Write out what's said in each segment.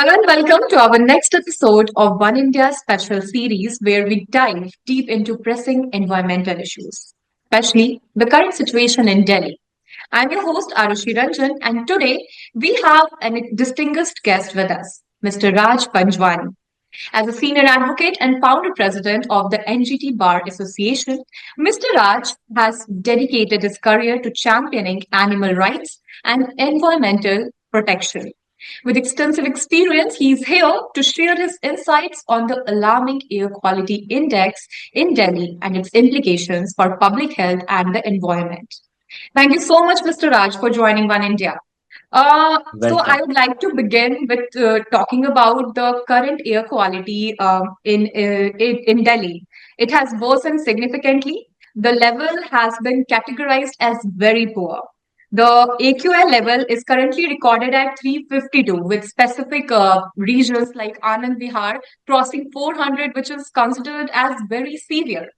Hello and welcome to our next episode of One India special series where we dive deep into pressing environmental issues, especially the current situation in Delhi. I'm your host Arushi Ranjan and today we have a distinguished guest with us, Mr. Raj Panjwani. As a senior advocate and founder president of the NGT Bar Association, Mr. Raj has dedicated his career to championing animal rights and environmental protection. With extensive experience, he is here to share his insights on the alarming air quality index in Delhi and its implications for public health and the environment. Thank you so much, Mr. Raj, for joining One India. So I Welcome. would like to begin with talking about the current air quality in Delhi. It has worsened significantly. The level has been categorized as very poor. The AQI level is currently recorded at 352, with specific regions like Anand Vihar crossing 400, which is considered as very severe.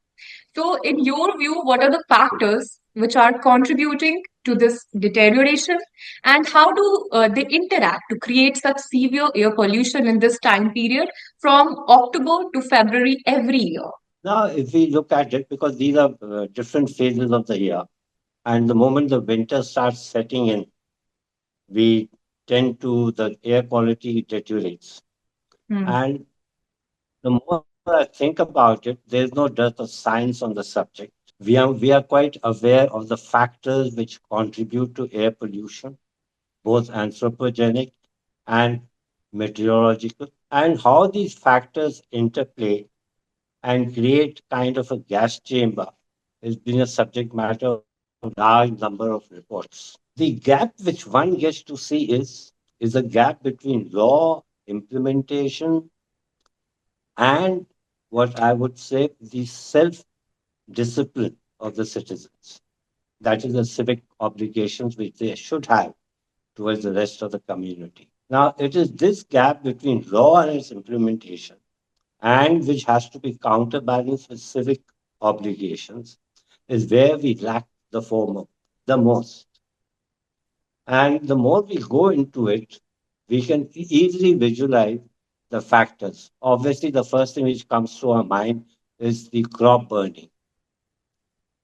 So, in your view, what are the factors which are contributing to this deterioration, and how do they interact to create such severe air pollution in this time period from October to February every year? Now, if we look at it, because these are different phases of the year, and the moment the winter starts setting in, we tend to, the air quality deteriorates. Hmm. And the more I think about it, there's no dearth of science on the subject. We are quite aware of the factors which contribute to air pollution, both anthropogenic and meteorological, and how these factors interplay and create kind of a gas chamber has been a subject matter of large number of reports. The gap which one gets to see is a gap between law implementation and what I would say the self discipline of the citizens. That is the civic obligations which they should have towards the rest of the community. Now, it is this gap between law and its implementation and which has to be counterbalanced with civic obligations, is where we lack the former the most. And the more we go into it, we can easily visualize the factors. Obviously, the first thing which comes to our mind is the crop burning.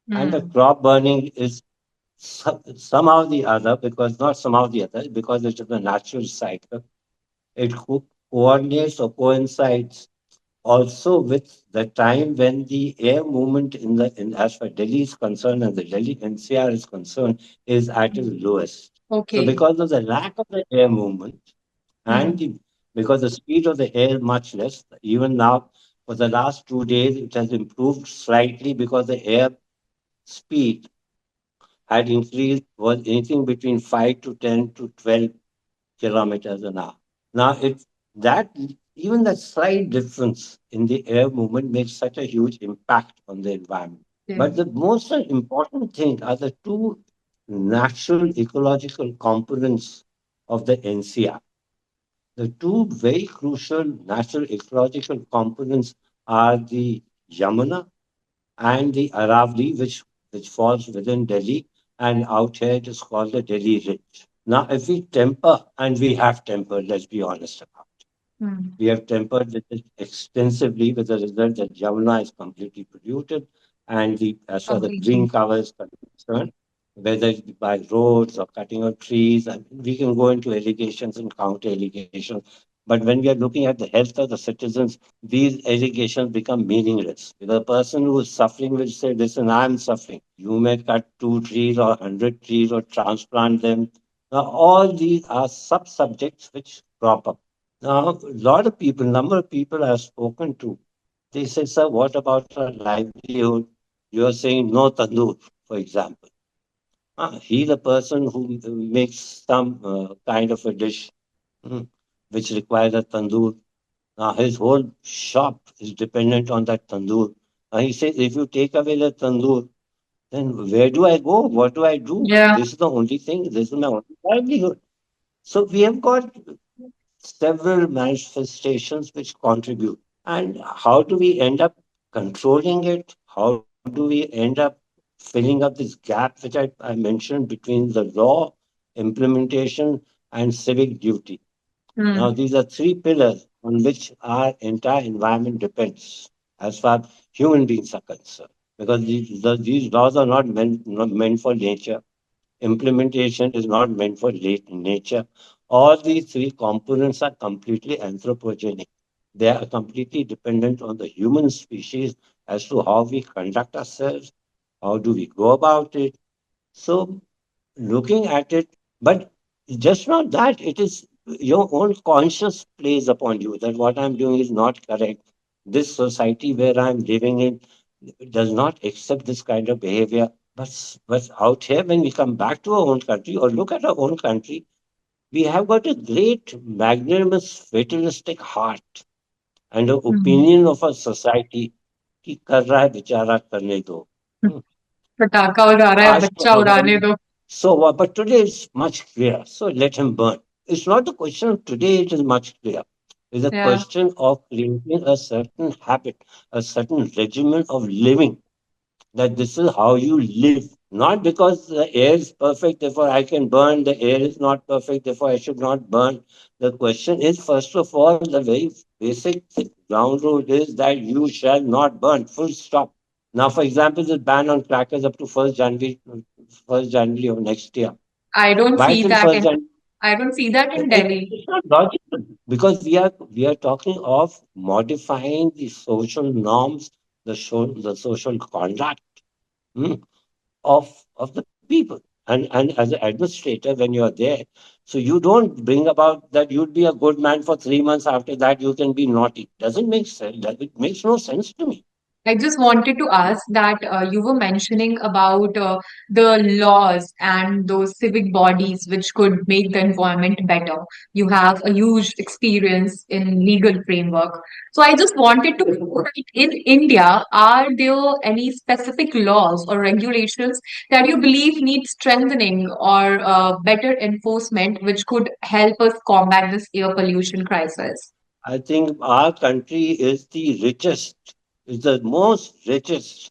And the Hmm. crop burning is somehow the other, because not somehow the other, because it is a natural cycle. It coordinates or coincides also with the time when the air movement as far Delhi is concerned and the Delhi NCR is concerned is at its lowest. So Okay. because of the lack of the air movement and Hmm. because the speed of the air is much less, even now for the last 2 days it has improved slightly because the air speed had increased was anything between 5 to 10 to 12 kilometers an hour. Now, that even that slight difference in the air movement makes such a huge impact on the environment. Yeah. But the most important thing are the two natural ecological components of the NCR. The two very crucial natural ecological components are the Yamuna and the Aravali, which falls within Delhi, and out here it is called the Delhi Ridge. Now, if we temper, and we have tempered, let's be honest about it. Hmm. We have tempered with it extensively with the result that Jamuna is completely polluted and as far as the Completely. green cover is concerned, whether it be by roads or cutting of trees, and we can go into allegations and counter allegations. But when we are looking at the health of the citizens, these allegations become meaningless. The person who is suffering will say, listen, I'm suffering. You may cut 2 trees or 100 trees or transplant them. Now, all these are sub-subjects which crop up. Now, a lot of people, number of people I've spoken to, they say, sir, what about our livelihood? You are saying no tandoor, for example. He's a person who makes some kind of a dish mm, which requires a tandoor. Now, his whole shop is dependent on that tandoor. He says, if you take away the tandoor, then where do I go? What do I do? Yeah. This is the only thing. This is my only livelihood. So we have got several manifestations which contribute. And how do we end up controlling it? How do we end up filling up this gap which I mentioned between the law implementation and civic duty? Hmm. Now, these are three pillars on which our entire environment depends as far as human beings are concerned. Because these laws are not meant for nature. Implementation is not meant for nature. All these three components are completely anthropogenic. They are completely dependent on the human species as to how we conduct ourselves, how do we go about it. So looking at it, but just not that, it is your own conscious plays upon you that what I'm doing is not correct. This society where I'm living in does not accept this kind of behavior. But out here, when we come back to our own country or look at our own country, we have got a great, magnanimous, fatalistic heart and an Hmm. opinion of our society कि कर रहा है बेचारा करने दो. Hmm. पटाखा उड़ा रहा है काश तो बच्चा उड़ाने हमारी दो. so, but today it's much clearer. So let him burn. It's not the question of today, it is much clearer. It's a Yeah. question of creating a certain habit, a certain regimen of living, that this is how you live. Not because the air is perfect, therefore I can burn, the air is not perfect, therefore I should not burn. The question is, first of all, the very basic ground rule is that you shall not burn, full stop. Now, for example, the ban on crackers up to 1st January of next year. I don't Why see till that 1st in January? I don't see that in Delhi. It's not logical because we are talking of modifying the social norms, the social conduct, hmm, of the people. And as an administrator, when you're there, so you don't bring about that you'd be a good man for 3 months. After that, you can be naughty. Doesn't make sense. It makes no sense to me. I just wanted to ask that you were mentioning about the laws and those civic bodies which could make the environment better. You have a huge experience in legal framework. So I just wanted to know that in India, are there any specific laws or regulations that you believe need strengthening or better enforcement which could help us combat this air pollution crisis? I think our country is the richest, is the most richest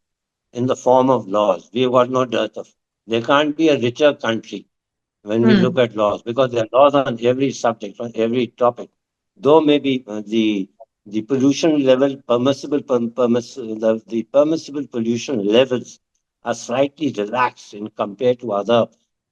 in the form of laws. We've got no dearth of. There can't be a richer country when we look Hmm. at laws, because there are laws on every subject, on every topic. Though maybe the pollution level the permissible pollution levels are slightly relaxed in compared to other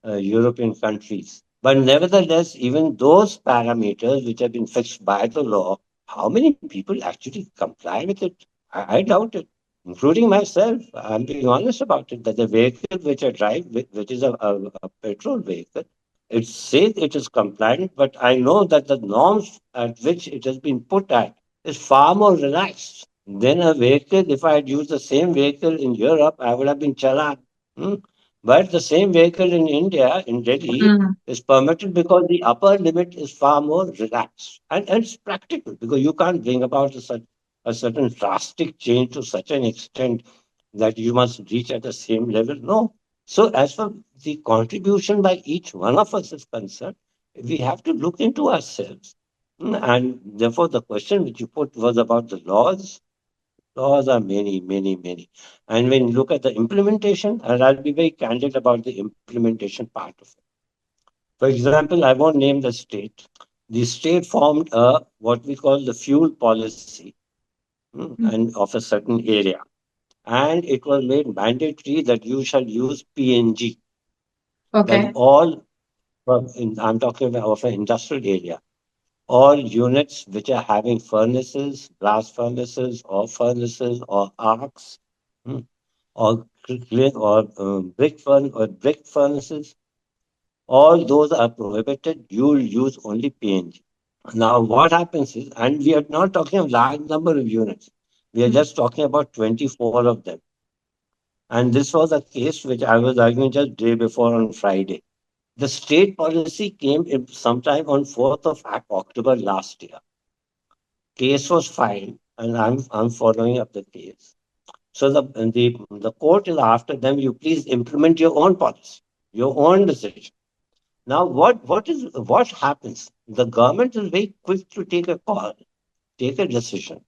European countries. But nevertheless, even those parameters which have been fixed by the law, how many people actually comply with it? I doubt it, including myself. I'm being honest about it, that the vehicle which I drive, which is a petrol vehicle, it says it is compliant, but I know that the norms at which it has been put at is far more relaxed than a vehicle. If I had used the same vehicle in Europe, I would have been challan. Hmm? But the same vehicle in India, in Delhi, Hmm. is permitted because the upper limit is far more relaxed. And it's practical because you can't bring about a certain drastic change to such an extent that you must reach at the same level. No. So, as far the contribution by each one of us is concerned, we have to look into ourselves. And therefore, the question which you put was about the laws. Laws are many, many, many. And when you look at the implementation, and I'll be very candid about the implementation part of it. For example, I won't name the state. The state formed a what we call the fuel policy, and of a certain area. And it was made mandatory that you shall use PNG, that Okay. all, I'm talking about of an industrial area, all units which are having furnaces, blast furnaces or arcs, hmm, or brick furnaces, all those are prohibited. You'll use only PNG. Now, what happens is, and we are not talking of large number of units. We are Hmm. just talking about 24 of them. And this was a case which I was arguing just day before on Friday. The state policy came in sometime on 4th of October last year. Case was filed, and I'm following up the case. So the court is after them. You please implement your own policy, your own decision. Now, what happens? The government is very quick to take a call, take a decision.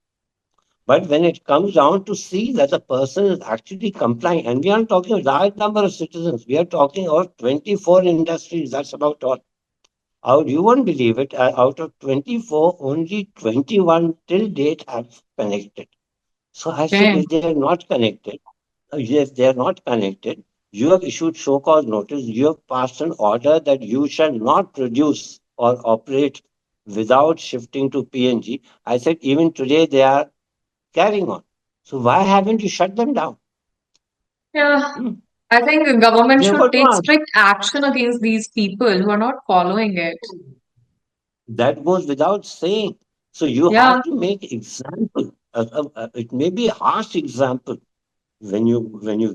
But when it comes down to see that the person is actually complying, and we aren't talking a large number of citizens, we are talking of 24 industries. That's about all. You won't believe it. Out of 24, only 21 till date have connected. So I said, Okay. if they are not connected, if they are not connected, you have issued show cause notice. You have passed an order that you shall not produce or operate without shifting to PNG. I said, even today they are carrying on. So why haven't you shut them down? Yeah. Hmm. I think the government They have should got to take answer. strict action against these people who are not following it. That goes without saying. So you Yeah. have to make example. It may be a harsh example. When you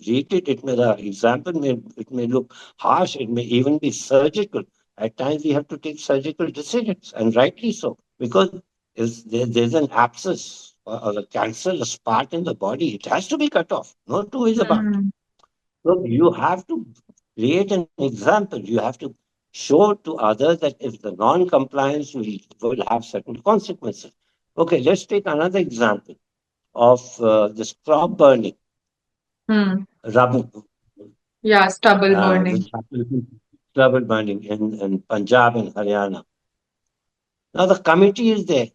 read it, the example may look harsh. It may even be surgical. At times we have to take surgical decisions, and rightly so, because there's an abscess or a cancerous part in the body. It has to be cut off. No two ways about it. Mhm. So you have to create an example. You have to show to others that if the non-compliance will have certain consequences. Okay, let's take another example of the crop burning, Hmm. rubber, Yeah, stubble burning. which happens in rubber burning in Punjab and Haryana. Now the committee is there.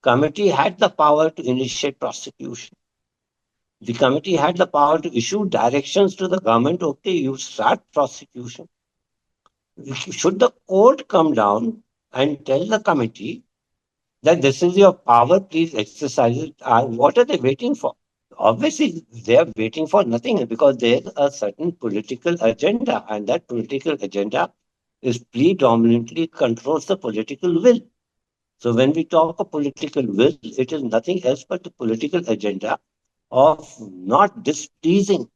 Committee had the power to initiate prosecution. The committee had the power to issue directions to the government. Okay, you start prosecution. Should the court come down and tell the committee that this is your power, please exercise it? What are they waiting for? Obviously, they are waiting for nothing because there's a certain political agenda, and that political agenda is predominantly controls the political will. So when we talk of political will, it is nothing else but the political agenda of not displeasing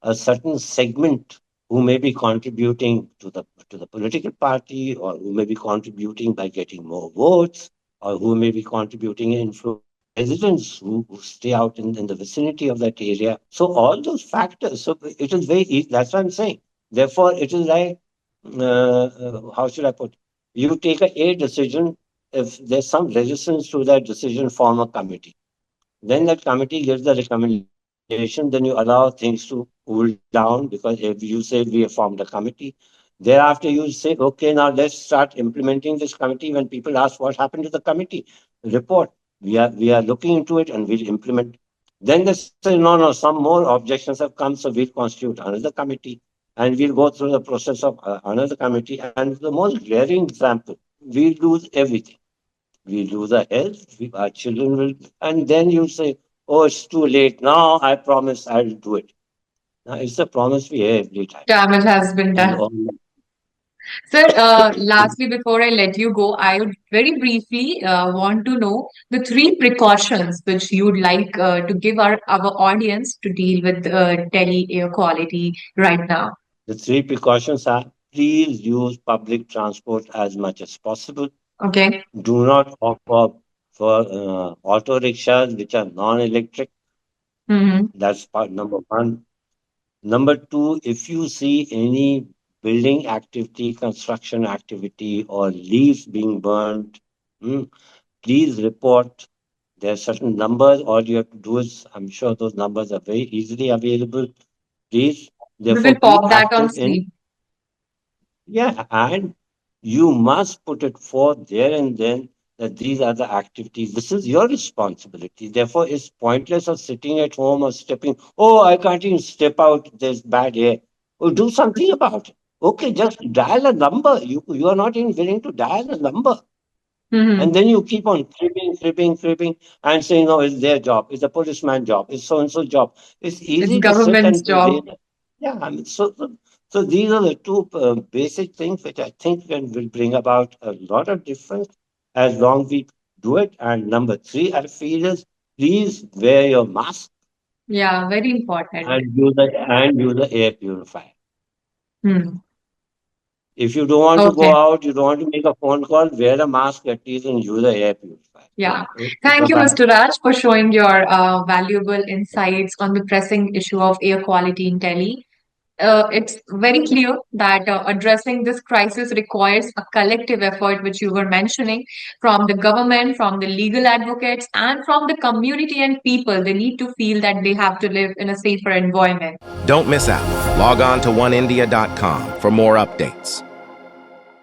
a certain segment who may be contributing to the political party, or who may be contributing by getting more votes, or who may be contributing in influencing residents who stay out in the vicinity of that area. So all those factors. So it is very easy. That's what I'm saying. Therefore, it is like how should I put? You take a decision. If there's some resistance to that decision, form a committee. Then that committee gives the recommendation, then you allow things to cool down, because if you say we have formed a committee, thereafter you say, okay, now let's start implementing this committee. When people ask what happened to the committee, report. We are looking into it and we'll implement. Then they say, no, no, some more objections have come, so we'll constitute another committee and we'll go through the process of another committee. And the most glaring example, we'll lose everything. We lose our health, our children will, and then you say, oh, it's too late. Now I promise I'll do it. Now it's a promise we hear every time. Damage has been And done. all, Sir, lastly, before I let you go, I would very briefly want to know the three precautions which you'd like to give our audience to deal with Delhi air quality right now. the three precautions are: please use public transport as much as possible. Okay. Do not opt for auto rickshaws which are non-electric. Mm-hmm. That's part number one. Number two, if you see any building activity, construction activity, or leaves being burned, hmm, please report. There are certain numbers. All you have to do is, I'm sure those numbers are very easily available. Please, We therefore, will be pop that on active in, screen. yeah, and you must put it forth there and then that these are the activities. This is your responsibility. Therefore, it's pointless of sitting at home or stepping. Oh, I can't even step out. There's bad air. Oh, do something about it. Okay, just dial a number. You are not even willing to dial a number. And Mm-hmm. then you keep on cribbing, and saying, no, it's their job, it's a policeman's job, it's so and so job. It's It's easy to sit government's and job. yeah, I mean, so these are the two basic things which I think will bring about a lot of difference as long we do it. And number three, I feel is, please wear your mask Yeah, very important. and use the air purifier. Hmm. If you don't want to go Okay. out, you don't want to make a phone call, wear a mask at least and use the air purifier. Yeah. Yeah, okay, bye Thank you, bye. Mr. Raj, for showing your valuable insights on the pressing issue of air quality in Delhi. It's very clear that addressing this crisis requires a collective effort, which you were mentioning, from the government, from the legal advocates, and from the community and people. They need to feel that they have to live in a safer environment. Don't miss out. Log on to oneindia.com for more updates.